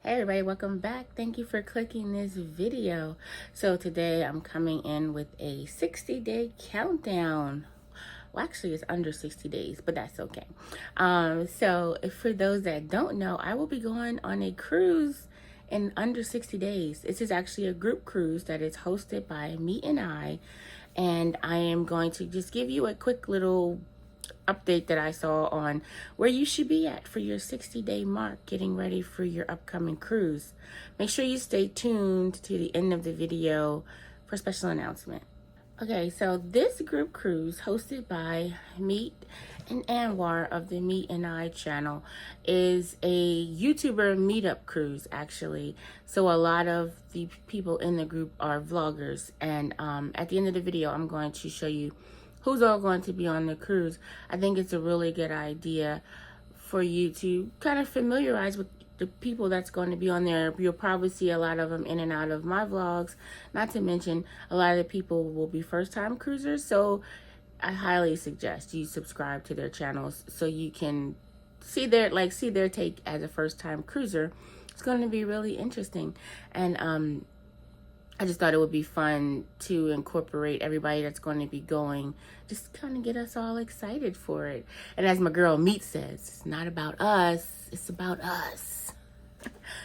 Hey everybody, welcome back. Thank you for clicking this video. So today I'm coming in with a 60-day countdown. Well, actually it's under 60 days, but that's okay. So for those that don't know, I will be going on a cruise in under 60 days. This is actually a group cruise that is hosted by me and I am going to just give you a quick little update that I saw on where you should be at for your 60-day mark getting ready for your upcoming cruise. Make sure you stay tuned to the end of the video for a special announcement. Okay, so this group cruise hosted by Meet and Anwar of the Meet and I channel is a YouTuber meetup cruise actually. So a lot of the people in the group are vloggers, and at the end of the video I'm going to show you who's all going to be on the cruise. I think it's a really good idea for you to kind of familiarize with the people that's going to be on there. You'll probably see a lot of them in and out of my vlogs. Not to mention, a lot of the people will be first-time cruisers. So I highly suggest you subscribe to their channels so you can see their take as a first-time cruiser. It's going to be really interesting. And I just thought it would be fun to incorporate everybody that's going to be going, just kind of get us all excited for it. And as my girl Meat says, it's not about us, it's about us.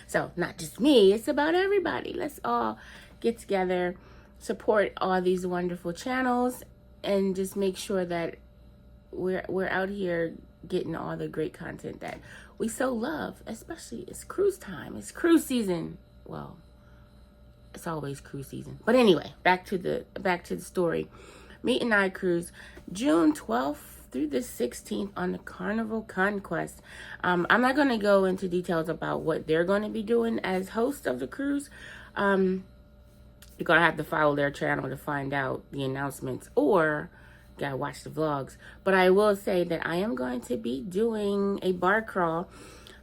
So not just me, it's about everybody. Let's all get together, support all these wonderful channels, and just make sure that we're out here getting all the great content that we so love. Especially it's cruise time, it's cruise season. Well, it's always cruise season. But anyway, back to the story. Meet and I cruise June 12th through the 16th on the Carnival Conquest. I'm not going to go into details about what they're going to be doing as hosts of the cruise. You're going to have to follow their channel to find out the announcements, or you got to watch the vlogs. But I will say that I am going to be doing a bar crawl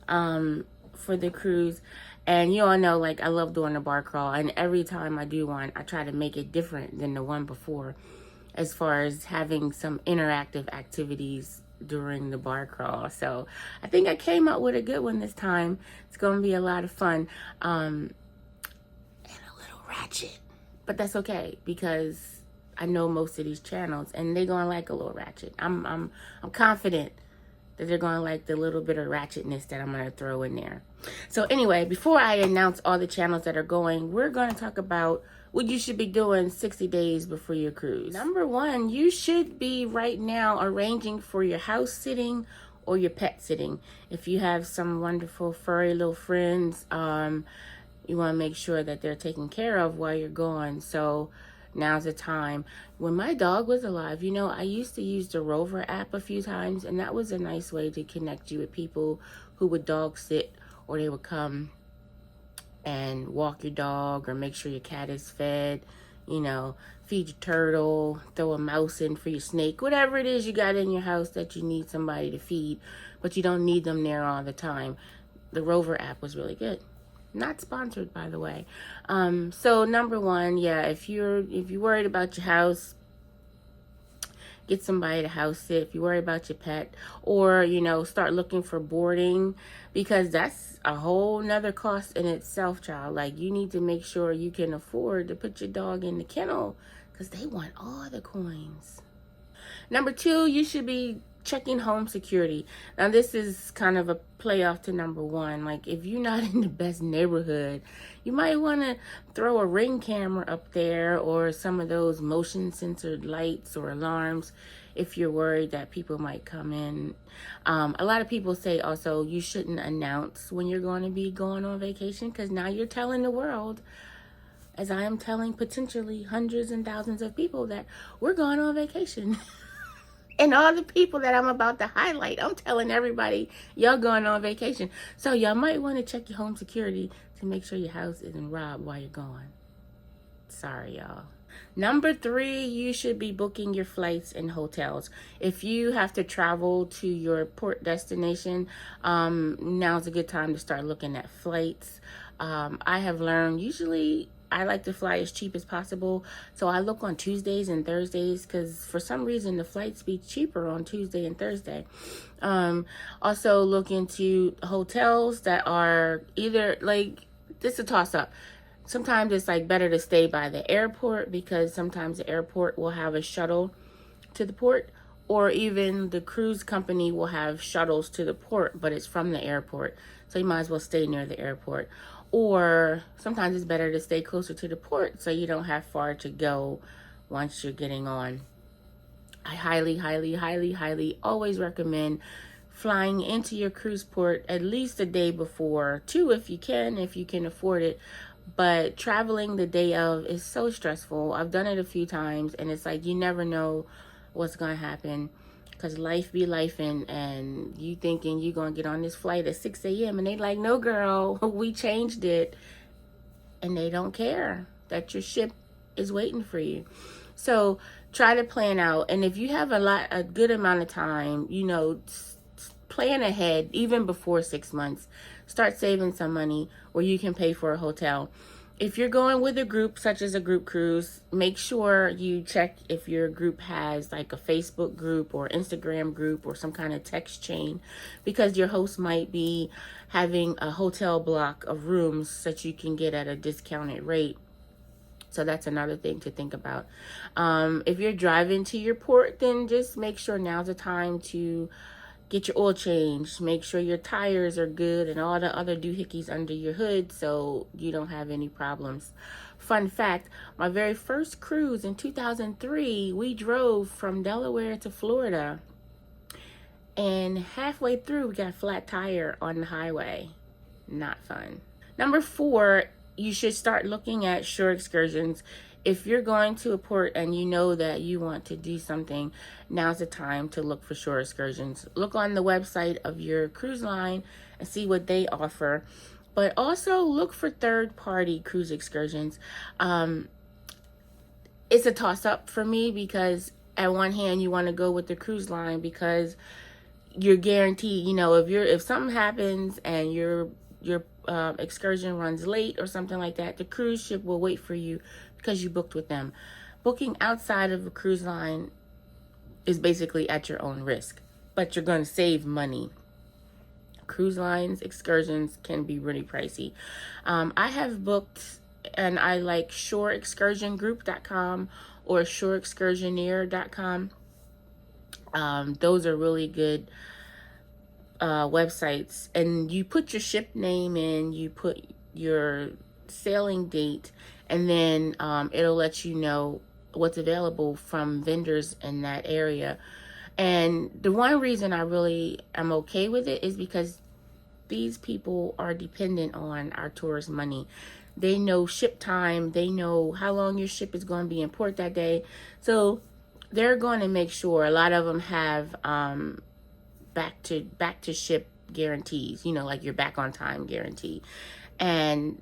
for the cruise. And you all know, like, I love doing a bar crawl. And every time I do one, I try to make it different than the one before, as far as having some interactive activities during the bar crawl. So I think I came up with a good one this time. It's going to be a lot of fun. And a little ratchet. But that's okay, because I know most of these channels, and they're going to like a little ratchet. I'm confident that they're going to like the little bit of ratchetness that I'm going to throw in there. So anyway, before I announce all the channels that are going, we're going to talk about what you should be doing 60 days before your cruise. Number one, you should be right now arranging for your house sitting or your pet sitting. If you have some wonderful furry little friends, you want to make sure that they're taken care of while you're gone. So now's the time. When my dog was alive, you know, I used to use the Rover app a few times, and that was a nice way to connect you with people who would dog sit, or they would come and walk your dog, or make sure your cat is fed, you know, feed your turtle, throw a mouse in for your snake, whatever it is you got in your house that you need somebody to feed, but you don't need them there all the time. The Rover app was really good. Not sponsored, by the way. So number one, yeah, if you're worried about your house, get somebody to house sit. If you're worried about your pet, or, you know, start looking for boarding, because that's a whole nother cost in itself, child. Like, you need to make sure you can afford to put your dog in the kennel, because they want all the coins. Number two, you should be checking home security. Now, this is kind of a playoff to number one. Like, if you're not in the best neighborhood, you might want to throw a Ring camera up there, or some of those motion censored lights or alarms, if you're worried that people might come in. A lot of people say also you shouldn't announce when you're going to be going on vacation, because now you're telling the world, as I am telling potentially hundreds and thousands of people, that we're going on vacation. And all the people that I'm about to highlight, I'm telling everybody, y'all going on vacation. So y'all might want to check your home security to make sure your house isn't robbed while you're gone. Sorry, y'all. Number three, you should be booking your flights and hotels. If you have to travel to your port destination, now's a good time to start looking at flights. I have learned usually I like to fly as cheap as possible. So I look on Tuesdays and Thursdays because for some reason the flights be cheaper on Tuesday and Thursday. Also look into hotels that are either like, this is a toss up. Sometimes it's like better to stay by the airport because sometimes the airport will have a shuttle to the port, or even the cruise company will have shuttles to the port, but it's from the airport. So you might as well stay near the airport. Or sometimes it's better to stay closer to the port so you don't have far to go once you're getting on. I highly, highly, highly, highly always recommend flying into your cruise port at least a day before, two if you can afford it. But traveling the day of is so stressful. I've done it a few times and it's like you never know what's gonna happen because life be lifing, and you thinking you're gonna get on this flight at 6 a.m. and they like, no girl, we changed it, and they don't care that your ship is waiting for you. So try to plan out, and if you have a good amount of time, you know, plan ahead even before 6 months. Start saving some money where you can pay for a hotel. If you're going with a group, such as a group cruise, make sure you check if your group has like a Facebook group or Instagram group or some kind of text chain, because your host might be having a hotel block of rooms that you can get at a discounted rate. So that's another thing to think about. If you're driving to your port, then just make sure now's the time to get your oil changed. Make sure your tires are good and all the other doohickeys under your hood so you don't have any problems. Fun fact, my very first cruise in 2003, we drove from Delaware to Florida. And halfway through, we got a flat tire on the highway. Not fun. Number 4, you should start looking at shore excursions. If you're going to a port and you know that you want to do something, now's the time to look for shore excursions. Look on the website of your cruise line and see what they offer. But also look for third-party cruise excursions. It's a toss-up for me because at one hand you want to go with the cruise line because you're guaranteed, you know, if something happens and your excursion runs late or something like that, the cruise ship will wait for you because you booked with them. Booking outside of a cruise line is basically at your own risk, but you're going to save money. Cruise lines excursions can be really pricey. I have booked, and I like shoreexcursiongroup.com or shoreexcursioneer.com. Those are really good websites, and you put your ship name in, you put your sailing date, and then it'll let you know what's available from vendors in that area. And the one reason I really am okay with it is because these people are dependent on our tourist money. They know ship time, they know how long your ship is going to be in port that day, so they're going to make sure. A lot of them have back to ship guarantees, you know, like your back on time guarantee. And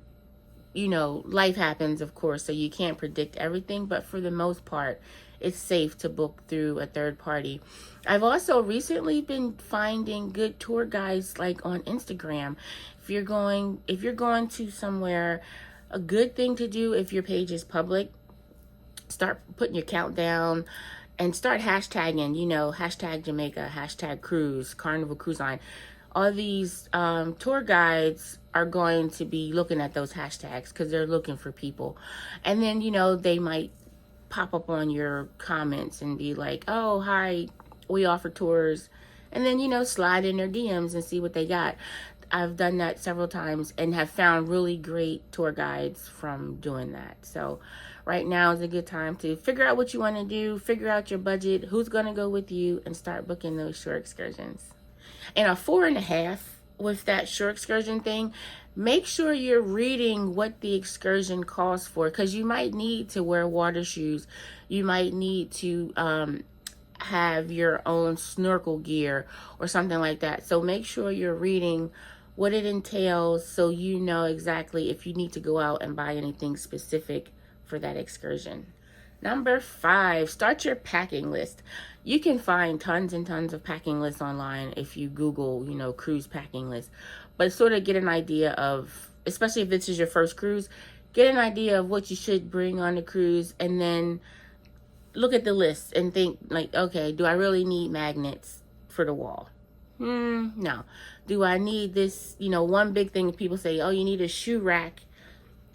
you know, life happens, of course, so you can't predict everything, but for the most part, it's safe to book through a third party. I've also recently been finding good tour guides like on Instagram. If you're going to somewhere, a good thing to do if your page is public, start putting your countdown and start hashtagging, you know, hashtag Jamaica, hashtag cruise, Carnival Cruise Line. All these tour guides are going to be looking at those hashtags because they're looking for people. And then, you know, they might pop up on your comments and be like, oh, hi, we offer tours. And then, you know, slide in their DMs and see what they got. I've done that several times and have found really great tour guides from doing that. So right now is a good time to figure out what you want to do, figure out your budget, who's going to go with you, and start booking those shore excursions. And a 4.5 with that shore excursion thing, make sure you're reading what the excursion calls for, because you might need to wear water shoes. You might need to have your own snorkel gear or something like that. So make sure you're reading what it entails so you know exactly if you need to go out and buy anything specific for that excursion. Number 5, start your packing list. You can find tons and tons of packing lists online if you Google, you know, cruise packing list. But sort of get an idea of, especially if this is your first cruise, get an idea of what you should bring on the cruise, and then look at the list and think like, okay, do I really need magnets for the wall? No. Do I need this? You know, one big thing people say, oh, you need a shoe rack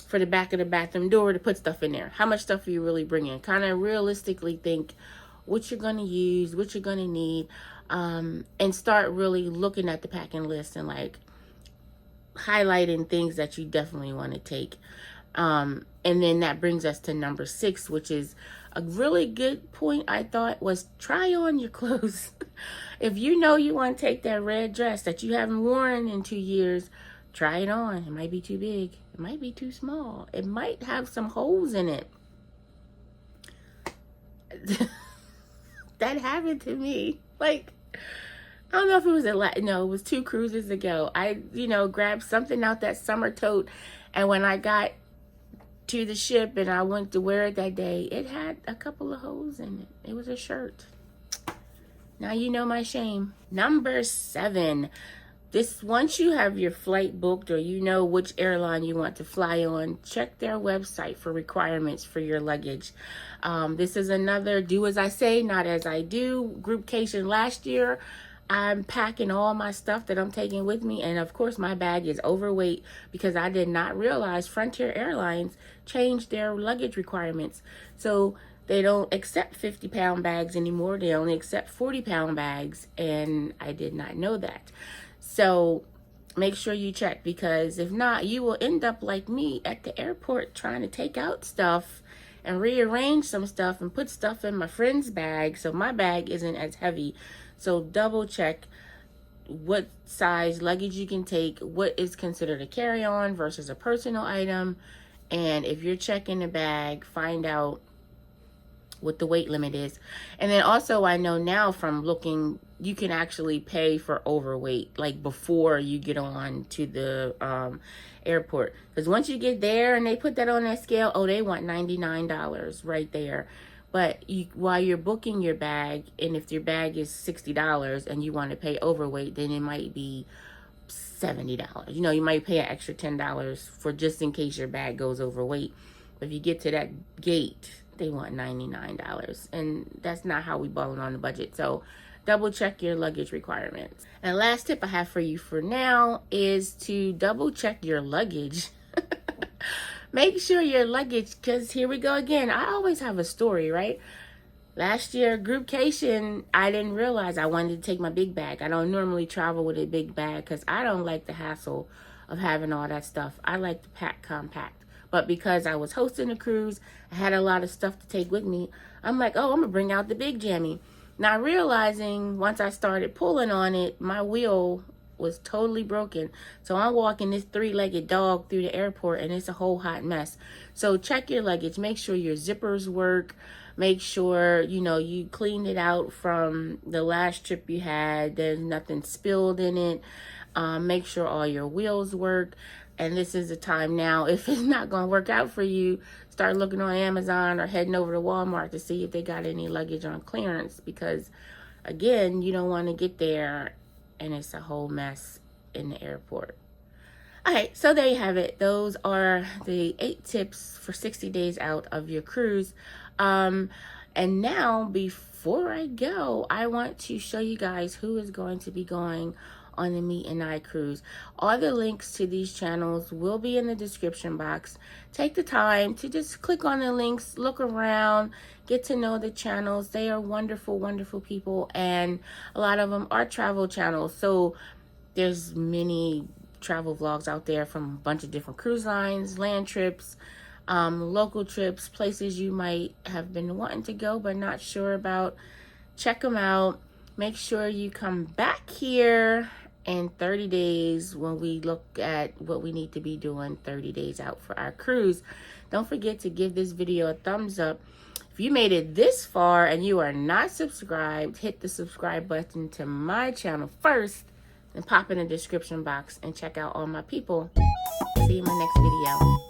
for the back of the bathroom door to put stuff in there. How much stuff are you really bringing? Kind of realistically think what you're going to use, what you're going to need, and start really looking at the packing list and like highlighting things that you definitely want to take. And then that brings us to number 6, which is a really good point, I thought, was try on your clothes. If you know you want to take that red dress that you haven't worn in 2 years, try it on. It might be too big. It might be too small. It might have some holes in it. That happened to me. Like, I don't know if it was it was 2 cruises ago. I, grabbed something out that summer tote, and when I got to the ship and I went to wear it that day, it had a couple of holes in it. It was a shirt. Now you know my shame. Number 7. Once you have your flight booked or you know which airline you want to fly on, check their website for requirements for your luggage. This is another do as I say, not as I do groupcation. Last year, I'm packing all my stuff that I'm taking with me, and of course my bag is overweight because I did not realize Frontier Airlines changed their luggage requirements. So they don't accept 50-pound bags anymore. They only accept 40-pound bags, and I did not know that. So make sure you check, because if not, you will end up like me at the airport trying to take out stuff and rearrange some stuff and put stuff in my friend's bag so my bag isn't as heavy. So double check what size luggage you can take, what is considered a carry-on versus a personal item, and if you're checking the bag, find out what the weight limit is. And then also, I know now from looking, you can actually pay for overweight, like before you get on to the airport. Because once you get there and they put that on that scale, oh, they want $99 right there. But while you're booking your bag, and if your bag is $60 and you want to pay overweight, then it might be $70. You might pay an extra $10 for just in case your bag goes overweight. But if you get to that gate, they want $99, and that's not how we balling on the budget. So double check your luggage requirements. And last tip I have for you for now is to double check your luggage. Make sure your luggage, because here we go again. I always have a story, right? Last year, groupcation, I didn't realize I wanted to take my big bag. I don't normally travel with a big bag because I don't like the hassle of having all that stuff. I like to pack compact. But because I was hosting a cruise, I had a lot of stuff to take with me. I'm like, oh, I'm going to bring out the big jammy. Not realizing once I started pulling on it, my wheel was totally broken. So I'm walking this 3-legged dog through the airport, and it's a whole hot mess. So check your luggage. Make sure your zippers work. Make sure, you cleaned it out from the last trip you had. There's nothing spilled in it. Make sure all your wheels work. And this is the time now, if it's not going to work out for you, start looking on Amazon or heading over to Walmart to see if they got any luggage on clearance. Because, again, you don't want to get there and it's a whole mess in the airport. All right, so there you have it. Those are the 8 tips for 60 days out of your cruise. And now, before I go, I want to show you guys who is going to be going on the Meet and I cruise. All the links to these channels will be in the description box. Take the time to just click on the links, look around, get to know the channels. They are wonderful, wonderful people, and a lot of them are travel channels. So there's many travel vlogs out there from a bunch of different cruise lines, land trips, local trips, places you might have been wanting to go but not sure about. Check them out. Make sure you come back here in 30 days when we look at what we need to be doing 30 days out for our cruise. Don't forget to give this video a thumbs up. If you made it this far and you are not subscribed, hit the subscribe button to my channel first, and pop in the description box and check out all my people. See you in my next video.